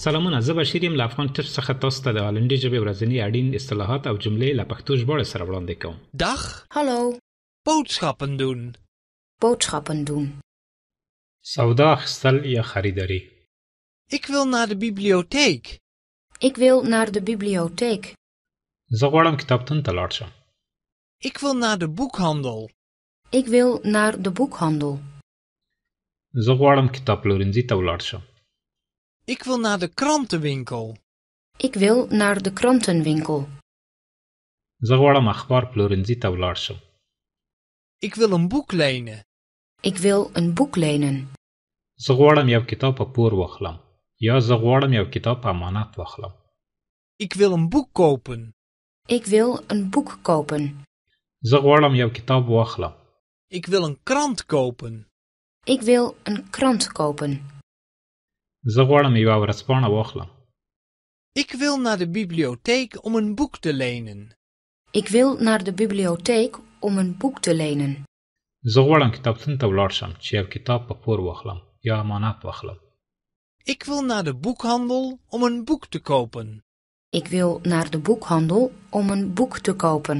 سلامونه، زه بشیر یم له افغان ټیپس څخه تاسو ته د هالندي ژبې ورځني اړین اصطلاحات او جملې له پښتو ژباړې سره وړاندې کوم. Dag, Hallo, boodschappen doen. boodschappen doen. سودا اخیستل یا خریداري. Ik wil naar de bibliotheek. Ik wil naar de bibliotheek. زه غواړم کتابتون ته لاړ شم. Ik wil naar de boekhandel. Ik wil naar de boekhandel. زه غواړم کتابپلورنځي ته ولاړ شم. Ik wil naar de krantenwinkel. Ik wil naar de krantenwinkel. زه غواړم اخبار پلورنځي ته ولاړ شم. Ik wil een boek lenen. Ik wil een boek lenen. زه غواړم یو کتاب په پور واخلم یا زه غواړم یو کتاب په امانت واخلم. Ik wil een boek kopen. Ik wil een boek kopen. زه غواړم یو کتاب واخلم. Ik wil een krant kopen. Ik wil een krant kopen. زه غواړم یوه ورځپاڼه واخلم. Ik wil naar de bibliotheek om een boek te lenen. Ik wil naar de bibliotheek om een boek te lenen. زه غواړم کتابتون ته ولاړ شم چې یو کتاب په پور واخلم یا امانت واخلم. Ik wil naar de boekhandel om een boek te kopen. Ik wil naar de boekhandel om een boek te kopen.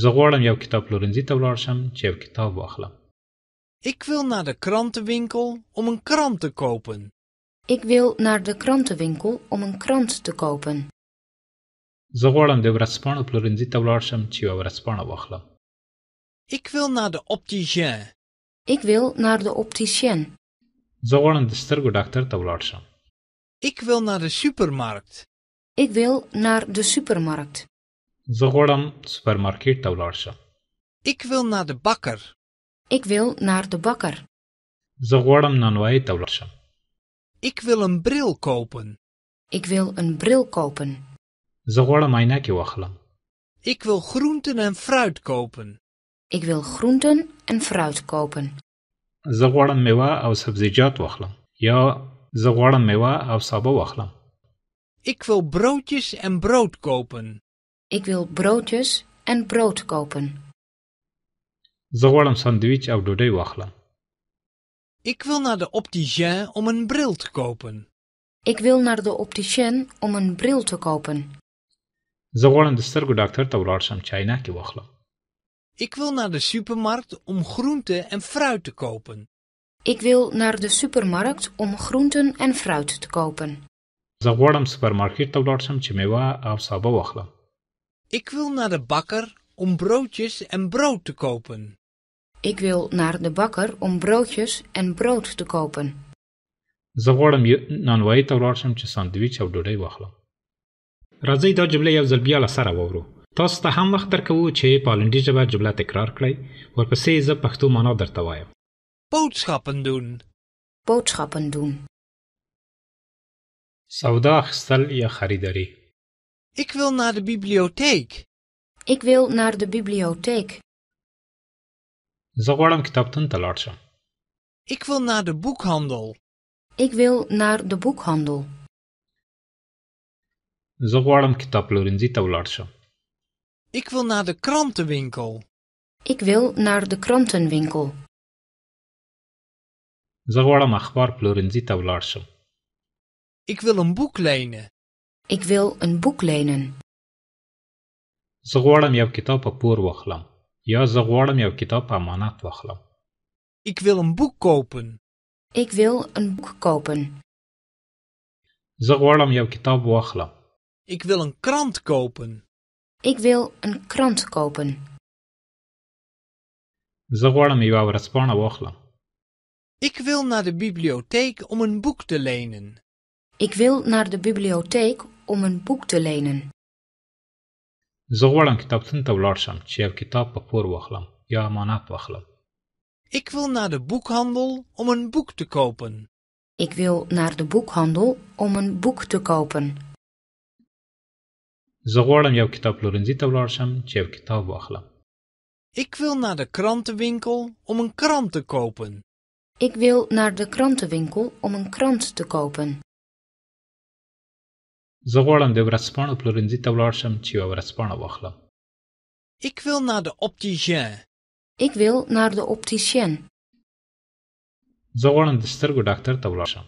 زه غواړم یو کتابپلورنځي ته ولاړ شم چې یو کتاب واخلم. Ik wil naar de krantenwinkel om een krant te kopen. Ik wil naar de krantenwinkel om een krant te kopen. زه غواړم د ورځپاڼو پلورنځي ته ولاړ شم چې یوه ورځپاڼه واخلم. Ik wil naar de opticien. Ik wil naar de opticien. زه غواړم د سترګو ډاکټر ته ولاړ شم. Ik wil naar de supermarkt. Ik wil naar de supermarkt. زه غواړم سوپرمارکیټ ته ولاړ شم. Ik wil naar de bakker. Ik wil naar de bakker. زه غواړم نانوایي ته ولاړ شم. Ik wil een bril kopen. Ik wil een bril kopen. زه غواړم عینکې واخلم. Ik wil groenten en fruit kopen. Ik wil groenten en fruit kopen. زه غواړم میوه او سبزیجات واخلم یا زه غواړم میوه او سابه واخلم. Ik wil broodjes en brood kopen. Ik wil broodjes en brood kopen. زه غواړم ساندویچ او ډوډۍ واخلم. Ik wil naar de opticien om een bril te kopen. Ik wil naar de opticien om een bril te kopen. زه غواړم د سترګو ډاکټر ته ولاړ شم چې عینکې واخلم. Ik wil naar de supermarkt om groenten en fruit te kopen. Ik wil naar de supermarkt om groenten en fruit te kopen. زه غواړم سوپرمارکیټ ته ولاړ شم چې میوه او سابه واخلم. Ik wil naar de bakker om broodjes en brood te kopen. Ik wil naar de bakker om broodjes en brood te kopen. زه غواړم نانوایي ته ولاړ شم چې ساندویچ او ډوډۍ واخلم. راځئ دا جملې یو ځل بیا له سره واورو. تاسو ته هم وخت درکوو چې په هالندي ژبه جمله تکرار کړئ. ورپسې زه پښتو معنا درته وایم. Boodschappen doen. Boodschappen doen. سودا اخیستل یا خریداري. Ik wil naar de bibliotheek. Ik wil naar de bibliotheek. زه غواړم کتابتون ته لاړ شم. Ik wil naar de boekhandel. Ik wil naar de boekhandel. زه غواړم کتابپلورنځي ته ولاړ شم. Ik wil naar de krantenwinkel. Ik wil naar de krantenwinkel. زه غواړم اخبار پلورنځي ته ولاړ شم. Ik wil een boek lenen. Ik wil een boek lenen. زه غواړم یو کتاب په پور واخلم یا زه غواړم یو کتاب په امانت واخلم. Ik wil een boek kopen. Ik wil een boek kopen. زه غواړم یو کتاب واخلم. Ik wil een krant kopen. Ik wil een krant kopen. زه غواړم یوه ورځپاڼه واخلم. Ik wil naar de bibliotheek om een boek te lenen. Ik wil naar de bibliotheek om een boek te lenen. زه غواړم کتابتون ته ولاړ شم چې یو کتاب په پور واخلم یا امانت واخلم. Ik wil naar de boekhandel om een boek te kopen. Ik wil naar de boekhandel om een boek te kopen. زه غواړم یو کتابپلورنځي ته ولاړ شم چې یو کتاب واخلم. Ik wil naar de krantenwinkel om een krant te kopen. Ik wil naar de krantenwinkel om een krant te kopen. زه غواړم د ورځپاڼو پلورنځي ته ولاړ شم چې یوه ورځپاڼه واخلم. Ik wil naar de opticien. Ik wil naar de opticien. زه غواړم د سترګو ډاکټر ته ولاړ شم.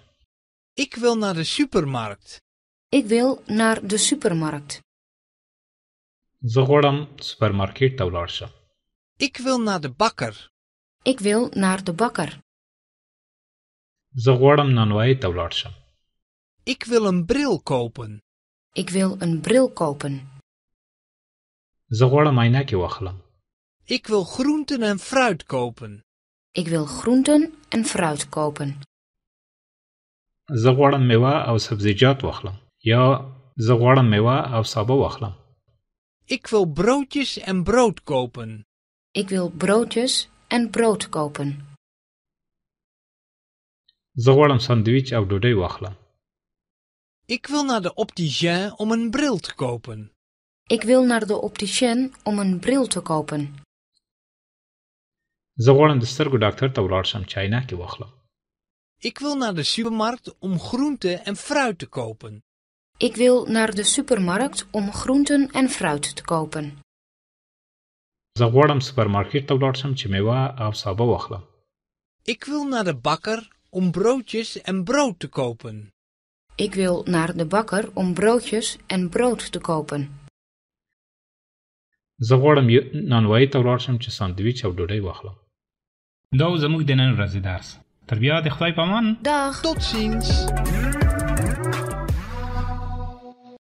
Ik wil naar de supermarkt. Ik wil naar de supermarkt. زه غواړم سوپرمارکټ ته ولاړ شم. Ik wil naar de bakker. Ik wil naar de bakker. زه غواړم نانوایی ته ولاړ شم. Ik wil een bril kopen. Ik wil een bril kopen. زه غواړم عینکې واخلم. Ik wil groenten en fruit kopen. Ik wil groenten en fruit kopen. زه غواړم میوه او سبزیجات واخلم. یا زه غواړم میوه او سابه واخلم. Ik wil broodjes en brood kopen. Ik wil broodjes en brood kopen. زه غواړم ساندویچ او ډوډۍ واخلم. Ik wil naar de opticien om een bril te kopen. Ik wil naar de opticien om een bril te kopen. زه غواړم د سترګو ډاکټر ته ولاړ شم چې عینکې واخلم. Ik wil naar de supermarkt om groenten en fruit te kopen. Ik wil naar de supermarkt om groenten en fruit te kopen. زه غواړم سوپرمارکټ ته ولاړ شم چې میوه او سابه واخلم. Ik wil naar de bakker om broodjes en brood te kopen. Ik wil naar de bakker om broodjes en brood te kopen. زه غواړم نانوایی ته ولاړ شم چې ساندویچ او ډوډۍ واخلم. دا و زموږ د نن ورځې درس. تر بیا د خدای په امان. Dag! Tot ziens!